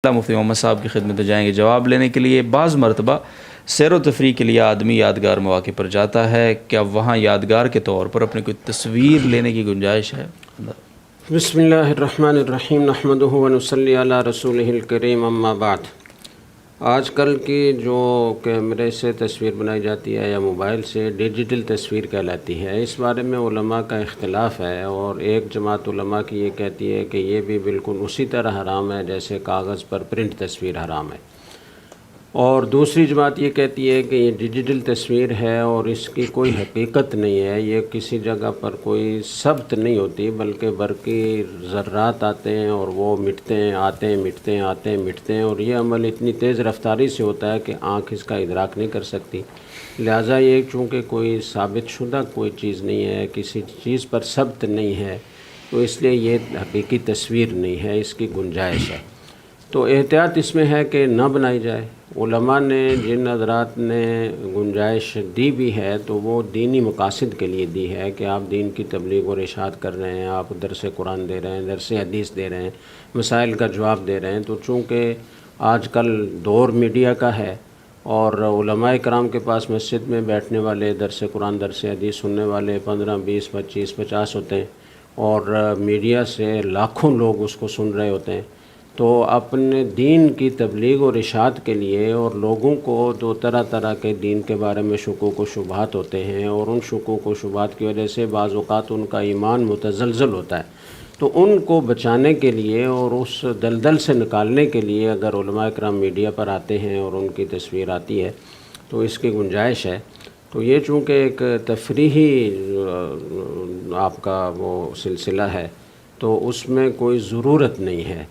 مفتی محمد صاحب کی خدمت جائیں گے جواب لینے کے لیے۔ بعض مرتبہ سیر و تفریح کے لیے آدمی یادگار مواقع پر جاتا ہے، کیا وہاں یادگار کے طور پر اپنی کوئی تصویر لینے کی گنجائش ہے؟ بسم اللہ الرحمن الرحیم، نحمدہ و نصلی علی رسولہ الکریم، اما بعد۔ آج کل کی جو کیمرے سے تصویر بنائی جاتی ہے یا موبائل سے، ڈیجیٹل تصویر کہلاتی ہے۔ اس بارے میں علماء کا اختلاف ہے، اور ایک جماعت علماء کی یہ کہتی ہے کہ یہ بھی بالکل اسی طرح حرام ہے جیسے کاغذ پر پرنٹ تصویر حرام ہے، اور دوسری جماعت یہ کہتی ہے کہ یہ ڈیجیٹل تصویر ہے اور اس کی کوئی حقیقت نہیں ہے، یہ کسی جگہ پر کوئی ثبت نہیں ہوتی، بلکہ برقی ذرات آتے ہیں اور وہ مٹتے ہیں، آتے ہیں، مٹتے ہیں، آتے ہیں، مٹتے ہیں، اور یہ عمل اتنی تیز رفتاری سے ہوتا ہے کہ آنکھ اس کا ادراک نہیں کر سکتی۔ لہٰذا یہ چونکہ کوئی ثابت شدہ کوئی چیز نہیں ہے، کسی چیز پر ثبت نہیں ہے، تو اس لیے یہ حقیقی تصویر نہیں ہے، اس کی گنجائش ہے۔ تو احتیاط اس میں ہے کہ نہ بنائی جائے۔ علماء نے جن حضرات نے گنجائش دی بھی ہے تو وہ دینی مقاصد کے لیے دی ہے کہ آپ دین کی تبلیغ اور ارشاد کر رہے ہیں، آپ درس قرآن دے رہے ہیں، درس حدیث دے رہے ہیں، مسائل کا جواب دے رہے ہیں، تو چونکہ آج کل دور میڈیا کا ہے اور علماء کرام کے پاس مسجد میں بیٹھنے والے، درس قرآن درس حدیث سننے والے 15، 20، 25، 50 ہوتے ہیں، اور میڈیا سے لاکھوں لوگ اس کو سن رہے ہوتے ہیں، تو اپنے دین کی تبلیغ اور ارشاد کے لیے، اور لوگوں کو تو طرح طرح کے دین کے بارے میں شکوک و شبہات ہوتے ہیں، اور ان شکوک و شبہات کی وجہ سے بعض اوقات ان کا ایمان متزلزل ہوتا ہے، تو ان کو بچانے کے لیے اور اس دلدل سے نکالنے کے لیے اگر علماء کرام میڈیا پر آتے ہیں اور ان کی تصویر آتی ہے تو اس کی گنجائش ہے۔ تو یہ چونکہ ایک تفریحی آپ کا وہ سلسلہ ہے، تو اس میں کوئی ضرورت نہیں ہے،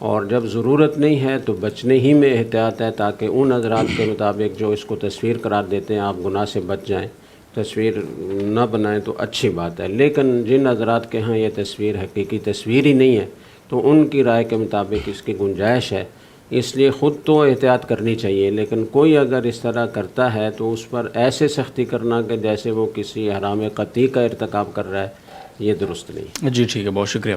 اور جب ضرورت نہیں ہے تو بچنے ہی میں احتیاط ہے، تاکہ ان حضرات کے مطابق جو اس کو تصویر قرار دیتے ہیں آپ گناہ سے بچ جائیں، تصویر نہ بنائیں تو اچھی بات ہے۔ لیکن جن حضرات کے ہاں یہ تصویر حقیقی تصویر ہی نہیں ہے تو ان کی رائے کے مطابق اس کی گنجائش ہے، اس لیے خود تو احتیاط کرنی چاہیے، لیکن کوئی اگر اس طرح کرتا ہے تو اس پر ایسے سختی کرنا کہ جیسے وہ کسی حرام قطعی کا ارتکاب کر رہا ہے، یہ درست نہیں۔ جی ٹھیک ہے، بہت شکریہ۔